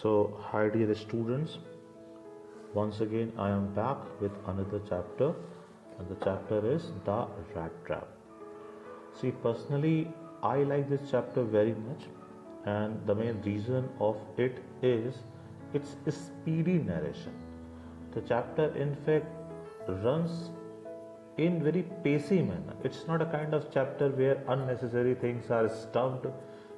Hi dear students, once again I am back with another chapter, and the chapter is The Rat Trap. See, personally, I like this chapter very much, and the main reason of it is its speedy narration. The chapter, in fact, runs in very pacey manner. It's not a kind of chapter where unnecessary things are stuffed,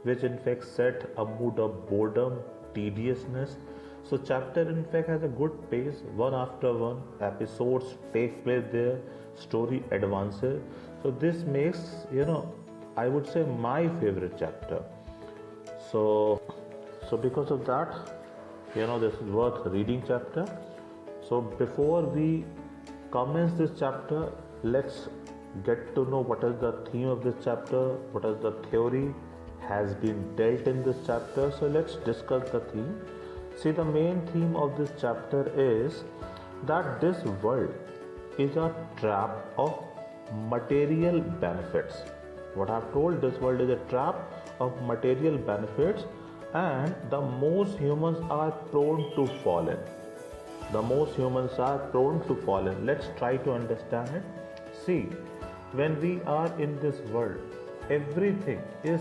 which in fact set a mood of boredom, tediousness. So chapter in fact has a good pace, one after one, episodes take place there, story advances. So this makes, I would say my favorite chapter. So because of that, this is worth reading chapter. So before we commence this chapter, let's get to know what is the theme of this chapter, what is the theory has been dealt in this chapter. So let's discuss the theme. See, the main theme of this chapter is that this world is a trap of material benefits. What I've told, this world is a trap of material benefits, and the most humans are prone to fall in. The most humans are prone to fall in. Let's try to understand it. See, when we are in this world, everything is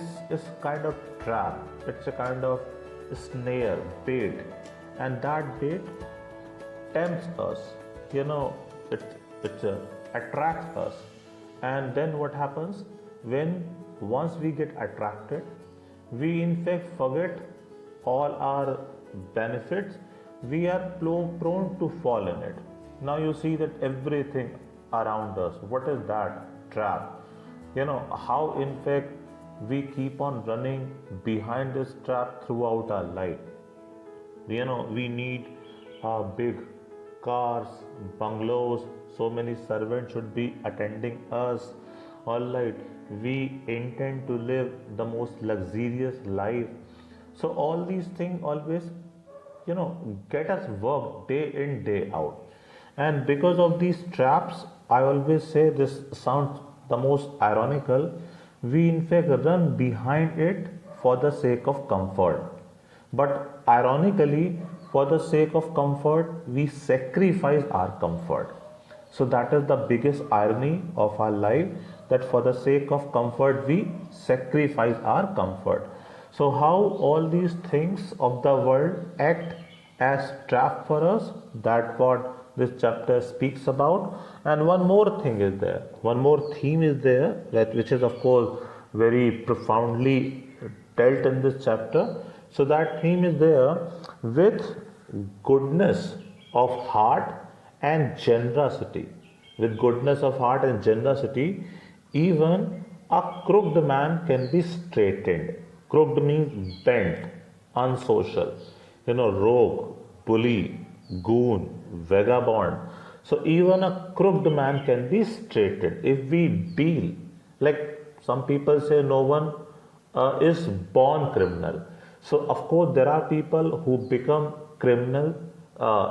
kind of trap. It's a kind of snare, bait, and that bait tempts us. It attracts us, and then what happens when once we get attracted, we in fact forget all our benefits. We are prone to fall in it. Now you see that everything around us, what is that trap? How in fact we keep on running behind this trap throughout our life. We need big cars, bungalows, so many servants should be attending us. All right, we intend to live the most luxurious life. So all these things always get us work day in day out. And because of these traps, I always say this sounds the most ironical, we in fact run behind it for the sake of comfort, but ironically, for the sake of comfort we sacrifice our comfort. So that is the biggest irony of our life, that for the sake of comfort we sacrifice our comfort. So how all these things of the world act as trap for us, that what this chapter speaks about. And one more thing is there, one more theme is there, that which is of course very profoundly dealt in this chapter. So that theme is there, with goodness of heart and generosity. With goodness of heart and generosity, even a crooked man can be straightened. Crooked means bent, unsocial, rogue, bully, goon, vagabond. So even a crooked man can be straightened if we deal. Like some people say, no one is born criminal. So of course there are people who become criminal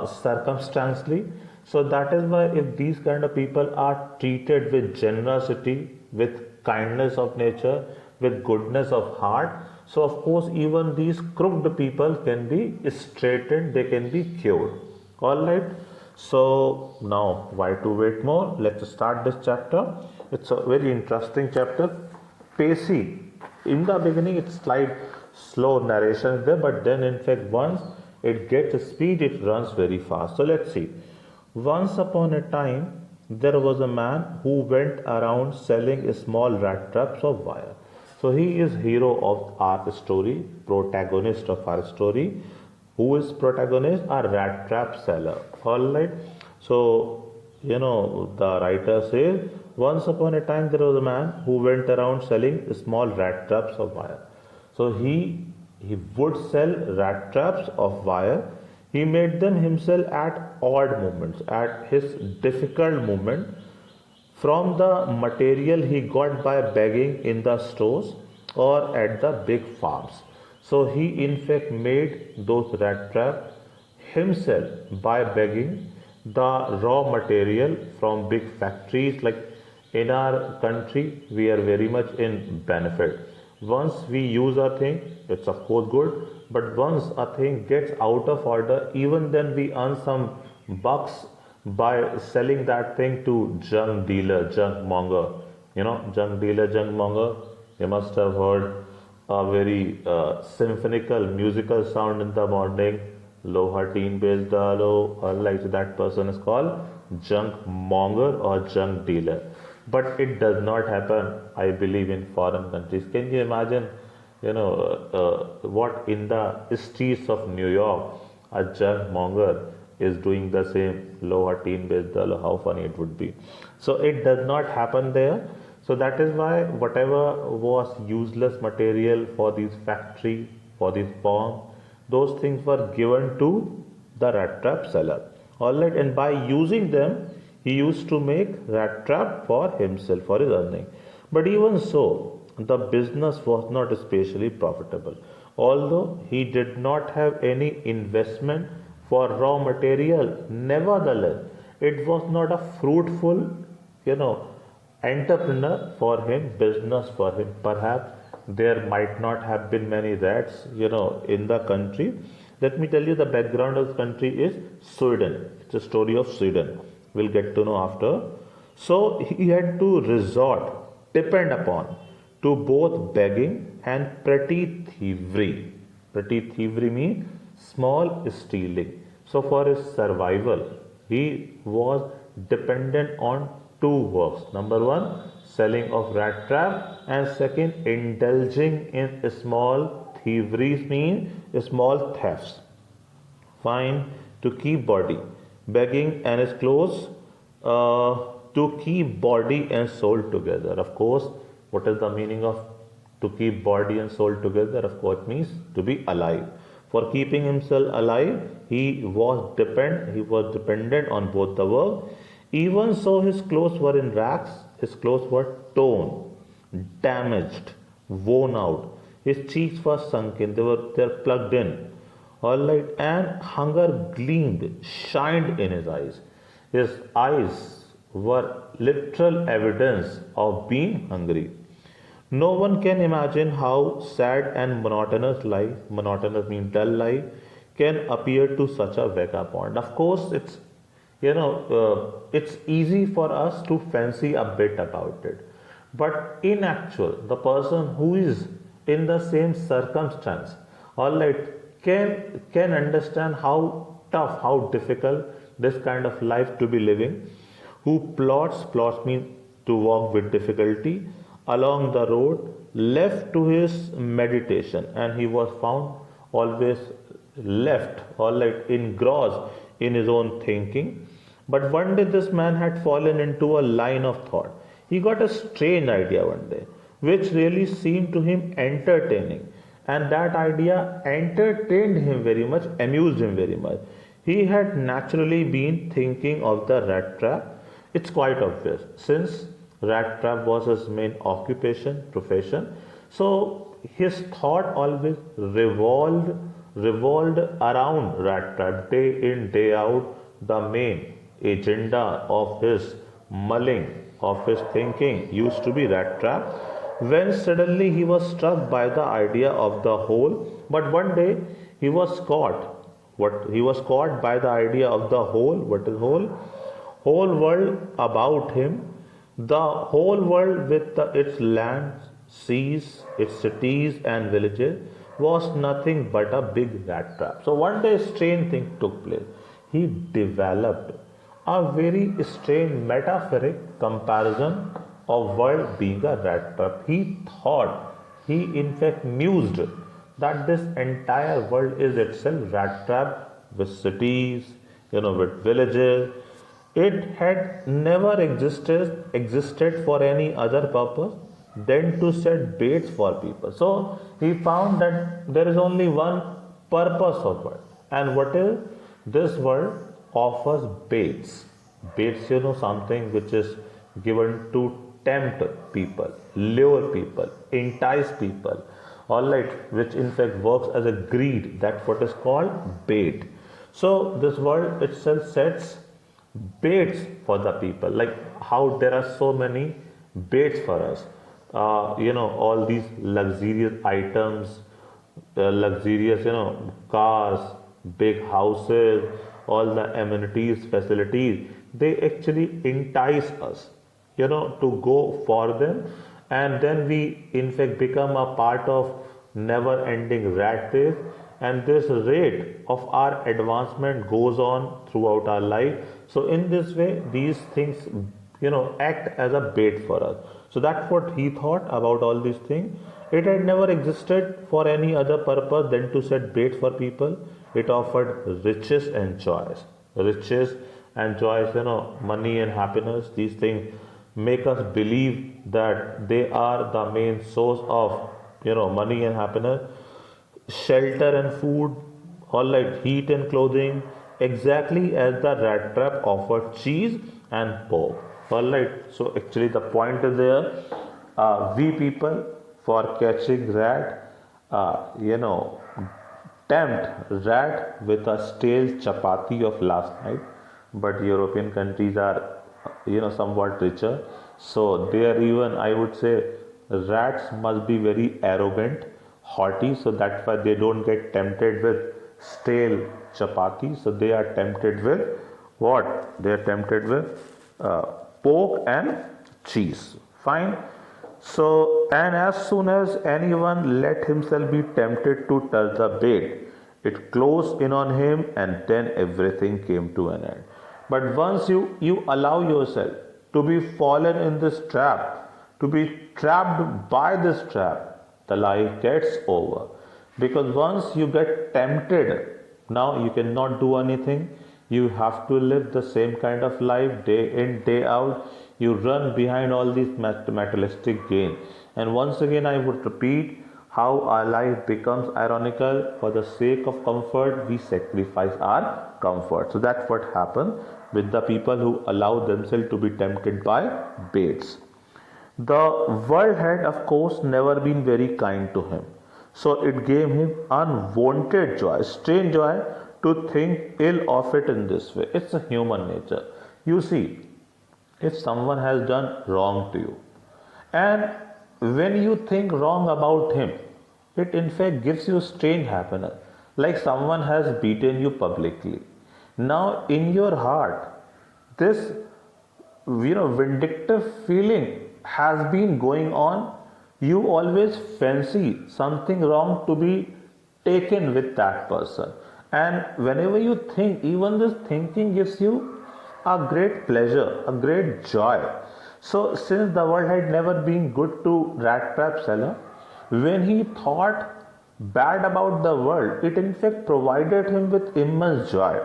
circumstantially. So that is why if these kind of people are treated with generosity, with kindness of nature, with goodness of heart, so of course even these crooked people can be straightened, they can be cured. Alright, so now why to wait more? Let's start this chapter. It's a very interesting chapter. Pacey. In the beginning it's slight slow narration there, but then in fact once it gets speed, it runs very fast. So let's see. Once upon a time, there was a man who went around selling small rat traps of wire. So he is hero of our story, protagonist of our story. Who is protagonist? A rat trap seller. Alright. So the writer says, once upon a time there was a man who went around selling small rat traps of wire. So he would sell rat traps of wire. He made them himself at odd moments, at his difficult moment, from the material he got by begging in the stores or at the big farms. So he in fact made those rat traps himself by begging the raw material from big factories. Like in our country, we are very much in benefit. Once we use a thing, it's of course good. but once a thing gets out of order, even then we earn some bucks by selling that thing to junk dealer, junk monger. Junk dealer, junk monger. You must have heard a very symphonical, musical sound in the morning. Loha teen based dalo, or like that person is called junk monger or junk dealer. But it does not happen, I believe, in foreign countries. Can you imagine, what in the streets of New York a junk monger is doing the same Loha teen based dalo? How funny it would be. So it does not happen there. So that is why whatever was useless material for these factory, for these farm, those things were given to the rat trap seller. Alright, and by using them, he used to make rat trap for himself, for his earning. But even so, the business was not especially profitable. Although he did not have any investment for raw material, nevertheless, it was not a fruitful, you know, entrepreneur for him, business for him. Perhaps there might not have been many rats, in the country. Let me tell you, the background of the country is Sweden. It's a story of Sweden. We'll get to know after. So he had to depend upon, to both begging and petty thievery. Petty thievery means small stealing. So for his survival, he was dependent on two works. Number one, selling of rat trap, and second, indulging in small thieveries, means small thefts. Fine, to keep body, begging and his clothes, to keep body and soul together. Of course, what is the meaning of to keep body and soul together? Of course, it means to be alive. For keeping himself alive, he was dependent on both the work. Even so, his clothes were in rags, his clothes were torn, damaged, worn out. His cheeks were sunken, they're plugged in. Alright, and hunger gleamed, shined in his eyes. His eyes were literal evidence of being hungry. No one can imagine how sad and monotonous means dull life, can appear to such a vagabond. Of course, it's easy for us to fancy a bit about it. But in actual, the person who is in the same circumstance, can understand how tough, how difficult this kind of life to be living. Who plots means to walk with difficulty along the road, left to his meditation, and he was found always left, engrossed in his own thinking. But one day this man had fallen into a line of thought. He got a strange idea one day, which really seemed to him entertaining. And that idea entertained him very much, amused him very much. He had naturally been thinking of the rat trap. It's quite obvious, since rat trap was his main occupation, profession. So his thought always revolved around rat trap, day in, day out. The main agenda of his mulling, of his thinking, used to be rat trap. When suddenly he was struck by the idea of the whole, but one day he was caught. He was caught by the idea of the whole. What is whole? Whole world about him, the whole world with its lands, seas, its cities and villages, was nothing but a big rat trap. So one day a strange thing took place. He developed a very strange metaphoric comparison of world being a rat trap. He in fact mused that this entire world is itself rat trap, with cities, with villages. It had never existed for any other purpose than to set baits for people. So he found that there is only one purpose of world, and what is this world offers baits. Baits, something which is given to tempt people, lure people, entice people, which in fact works as a greed. That's what is called bait. So this world itself sets baits for the people, like how there are so many baits for us. All these luxurious items, luxurious, cars, big houses, all the amenities, facilities, they actually entice us, to go for them. And then we, in fact, become a part of never ending rat race. And this rate of our advancement goes on throughout our life. So, in this way, these things, act as a bait for us. So, that's what he thought about all these things. It had never existed for any other purpose than to set bait for people. It offered riches and joys. Riches and joys, money and happiness, these things make us believe that they are the main source of, money and happiness. Shelter and food, all right, heat and clothing, exactly as the rat trap offered cheese and pork. All right, so actually the point is there. We people, for catching rat, tempt rat with a stale chapati of last night. But European countries are, somewhat richer, so there, even I would say, rats must be very arrogant, haughty, so that's why they don't get tempted with stale chapati. So they are tempted with what? They are tempted with pork and cheese. Fine. So, and as soon as anyone let himself be tempted to touch the bait, it closed in on him, and then everything came to an end. But once you allow yourself to be fallen in this trap, to be trapped by this trap, the life gets over. Because once you get tempted, now you cannot do anything. You have to live the same kind of life day in, day out. You run behind all these materialistic gain. And once again, I would repeat how our life becomes ironical. For the sake of comfort, we sacrifice our comfort. So that's what happened with the people who allow themselves to be tempted by baits. The world had, of course, never been very kind to him. So it gave him unwanted joy, strange joy, to think ill of it in this way. It's a human nature. You see, if someone has done wrong to you, and when you think wrong about him, it in fact gives you strange happiness. Like someone has beaten you publicly. Now in your heart, this vindictive feeling has been going on. You always fancy something wrong to be taken with that person. And whenever you think, even this thinking gives you a great pleasure, a great joy. So, since the world had never been good to Rat Trap Seller, when he thought bad about the world, it in fact provided him with immense joy.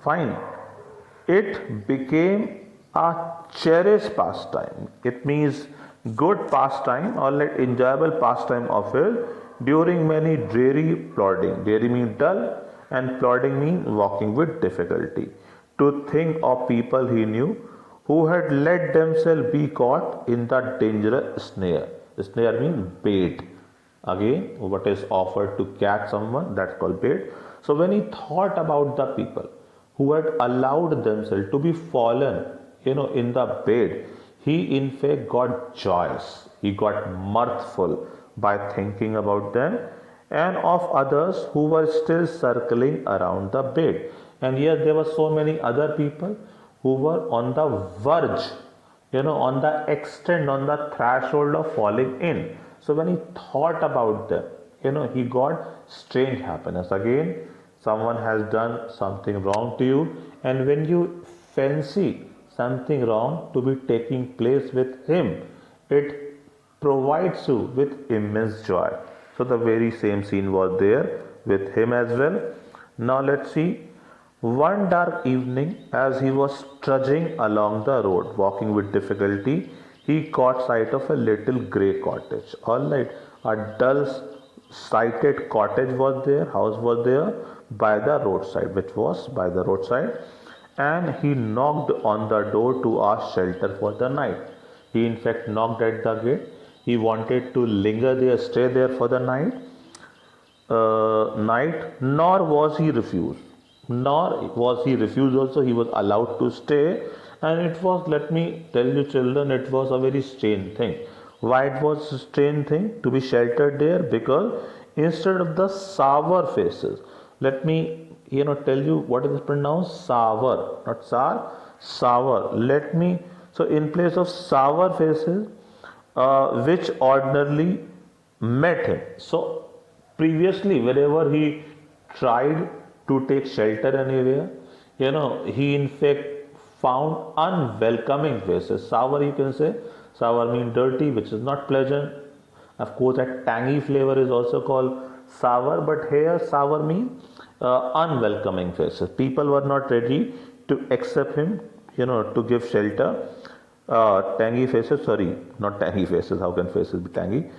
Fine. It became a cherished pastime. It means good pastime or like enjoyable pastime of his during many dreary plodding. Dreary means dull, and plodding means walking with difficulty. To think of people he knew who had let themselves be caught in the dangerous snare. Snare means bait. Again, what is offered to catch someone, that's called bait. So when he thought about the people who had allowed themselves to be fallen, in the bait, he in fact got joyous. He got mirthful by thinking about them and of others who were still circling around the bait. And yes, there were so many other people who were on the verge, on the extent, on the threshold of falling in. So when he thought about them, he got strange happiness. Again, someone has done something wrong to you, and when you fancy something wrong to be taking place with him, it provides you with immense joy. So the very same scene was there with him as well. Now let's see. One dark evening, as he was trudging along the road, walking with difficulty, he caught sight of a little grey cottage. Alright, a dull sighted cottage was there, house was there by the roadside, which was by the roadside, and he knocked on the door to ask shelter for the night. He in fact knocked at the gate. He wanted to linger there, stay there for the night. Nor was he refused. Nor was he refused also. He was allowed to stay, and it was, let me tell you children, it was a very strange thing. Why it was a strange thing to be sheltered there? Because instead of the sour faces. Let me tell you what is pronounced sour, not sour, sour. Let me so in place of sour faces, which ordinarily met him. So previously, wherever he tried to take shelter anywhere, he in fact found unwelcoming faces. Sour, you can say. Sour means dirty, which is not pleasant. Of course, that tangy flavor is also called sour, but here sour means unwelcoming faces. People were not ready to accept him, to give shelter. Tangy faces, sorry, not tangy faces. How can faces be tangy?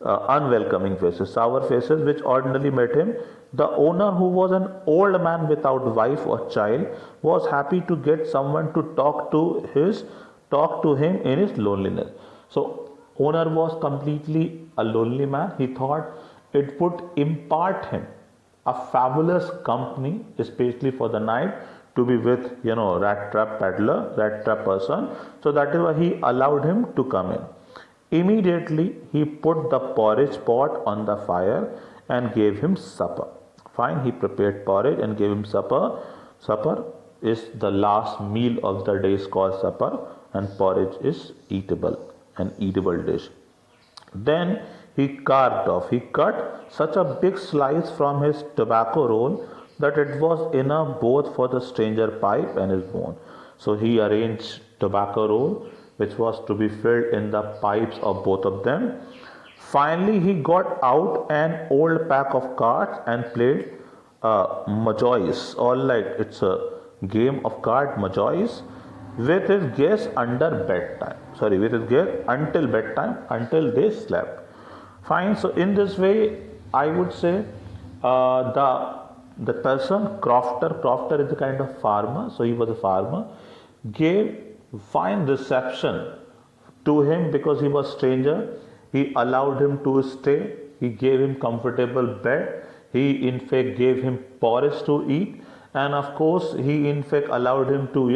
Unwelcoming faces, sour faces, which ordinarily met him. The owner, who was an old man without wife or child, was happy to get someone to talk to him in his loneliness. So, owner was completely a lonely man. He thought it would impart him a fabulous company, especially for the night, to be with rat trap peddler, rat trap person. So that is why he allowed him to come in. Immediately he put the porridge pot on the fire and gave him supper. Fine, he prepared porridge and gave him supper. Supper is the last meal of the day, is called supper, and porridge is an eatable dish. Then he he cut such a big slice from his tobacco roll that it was enough both for the stranger pipe and his bone. So he arranged tobacco roll, which was to be filled in the pipes of both of them. Finally, he got out an old pack of cards and played Majois. All like it's a game of card Majois with his guests under bedtime. Sorry, with his guests until bedtime, until they slept. Fine. So in this way, I would say the person Crofter is a kind of farmer. So he was a farmer. Gave fine reception to him because he was stranger. He allowed him to stay. He gave him comfortable bed. He in fact gave him porridge to eat. And of course, he in fact allowed him to,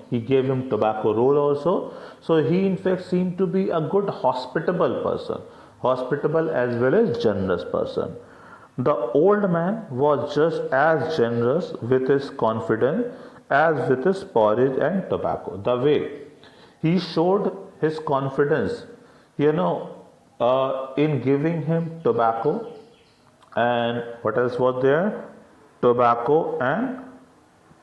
he gave him tobacco roll also. So he in fact seemed to be a good hospitable person, hospitable as well as generous person. The old man was just as generous with his confidence as with his porridge and tobacco. The way he showed his confidence, in giving him tobacco, and what else was there? Tobacco and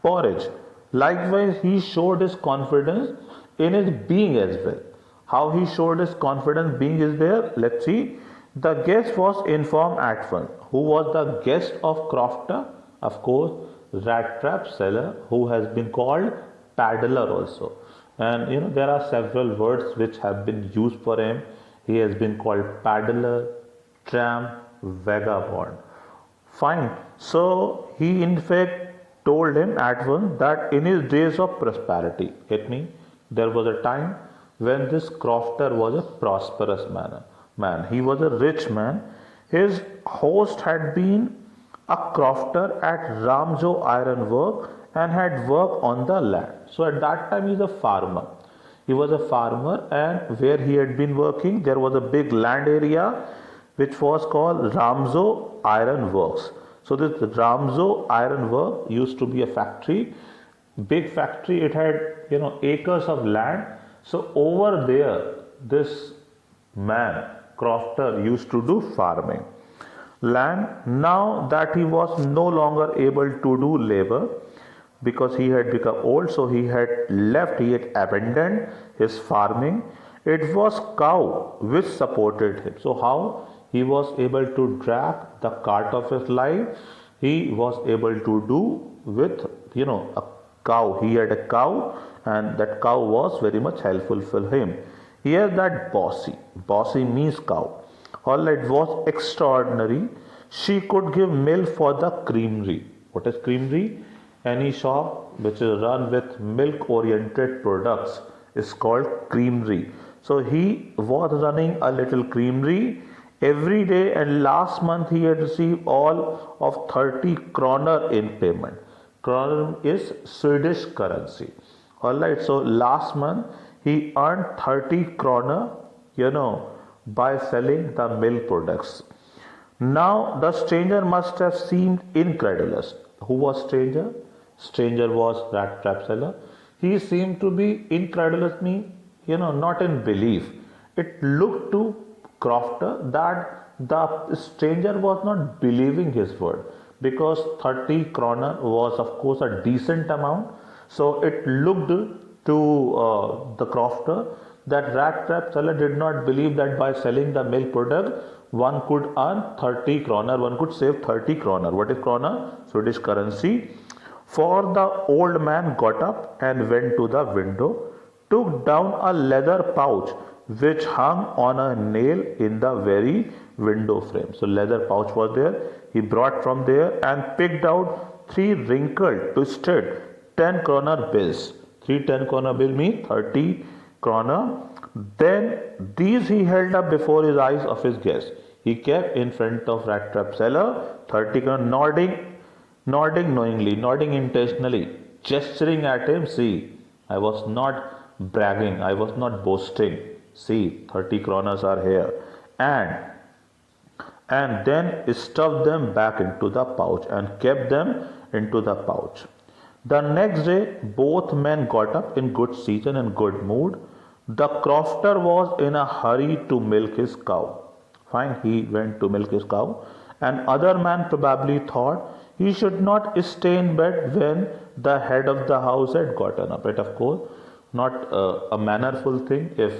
porridge. Likewise, he showed his confidence in his being as well. How he showed his confidence being is there? Let's see. The guest was informed at once. Who was the guest of Crofter? Of course, rat trap seller, who has been called paddler also. And there are several words which have been used for him. He has been called paddler, tramp, vagabond. Fine. So he in fact told him at once that in his days of prosperity, get me, there was a time when this Crofter was a prosperous man. He was a rich man. His host had been a crofter at Ramjo Iron Work and had worked on the land. So at that time he was a farmer. He was a farmer, and where he had been working, there was a big land area which was called Ramjo Iron Works. So this Ramjo Iron Work used to be a factory, big factory. It had acres of land. So over there, this man Crofter used to do farming. Land. Now that he was no longer able to do labor because he had become old, so he had abandoned his farming. It was cow which supported him. So how he was able to drag the cart of his life, he was able to do with a cow. He had a cow, and that cow was very much helpful for him. Here that bossy means cow. All it was extraordinary. She could give milk for the creamery. What is creamery? Any shop which is run with milk oriented products is called creamery. So he was running a little creamery every day, and last month he had received all of 30 kroner in payment. Kroner is Swedish currency. Alright, so last month he earned 30 kroner, by selling the milk products. Now the stranger must have seemed incredulous. Who was stranger? Stranger was rat trap seller. He seemed to be incredulous, not in belief. It looked to Crofter that the stranger was not believing his word, because 30 kroner was, of course, a decent amount. So it looked to the crofter that rat trap seller did not believe that by selling the milk product one could earn 30 kroner, one could save 30 kroner. What is kroner? Swedish currency. For the old man got up and went to the window, took down a leather pouch which hung on a nail in the very window frame. So leather pouch was there. He brought from there and picked out three wrinkled, twisted 10 kroner bills. Three 10 kroner bill mean 30 kroner. Then these he held up before his eyes of his guests. He kept in front of rat trap seller 30 kroner, nodding knowingly, nodding intentionally, gesturing at him. See, I was not bragging, I was not boasting. See, 30 kroners are here. And then stuffed them back into the pouch and kept them into the pouch. The next day, both men got up in good season and good mood. The crofter was in a hurry to milk his cow. Fine, he went to milk his cow. And other man probably thought he should not stay in bed when the head of the house had gotten up. But of course, not a mannerful thing. If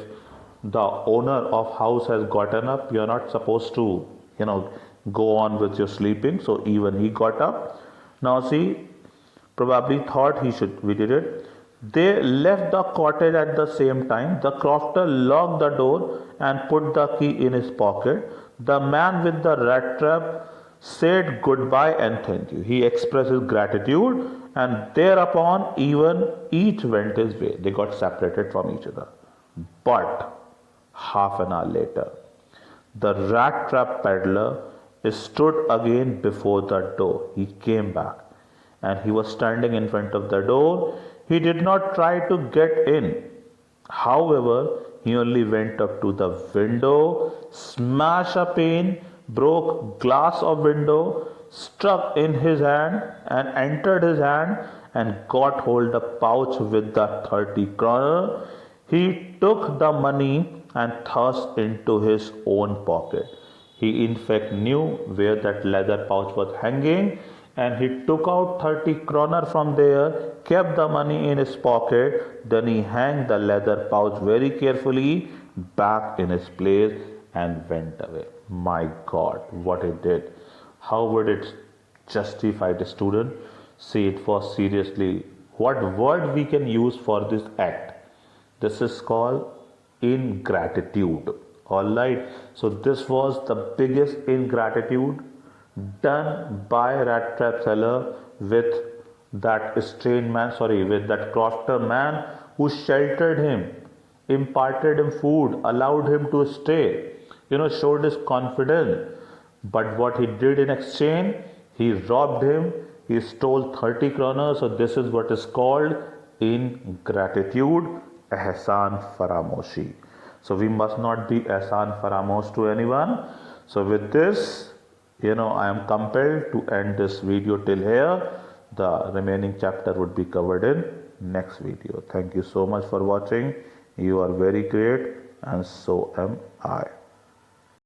the owner of house has gotten up, you're not supposed to, go on with your sleeping. So even he got up. Now see, probably thought we did it. They left the cottage at the same time. The crofter locked the door and put the key in his pocket. The man with the rat trap said goodbye and thank you. He expressed his gratitude, and thereupon even each went his way. They got separated from each other. But half an hour later, the rat trap peddler stood again before the door. He came back and he was standing in front of the door. He did not try to get in. However, he only went up to the window, smashed a pane, broke glass of window, struck in his hand and entered his hand and got hold the pouch with the 30 kroner. He took the money and thrust into his own pocket. He in fact knew where that leather pouch was hanging, and he took out 30 kroner from there, kept the money in his pocket, then he hanged the leather pouch very carefully back in its place and went away. My God, what he did. How would it justify the student? See, it was seriously, what word we can use for this act? This is called ingratitude. Alright, so this was the biggest ingratitude done by rat trap seller with that with that crofter man who sheltered him, imparted him food, allowed him to stay, showed his confidence. But what he did in exchange, he robbed him, he stole 30 kroner. So this is what is called ingratitude, ehsan faramoshi. So we must not be ehsan faramosh to anyone. So with this, I am compelled to end this video till here. The remaining chapter would be covered in next video. Thank you so much for watching. You are very great, and so am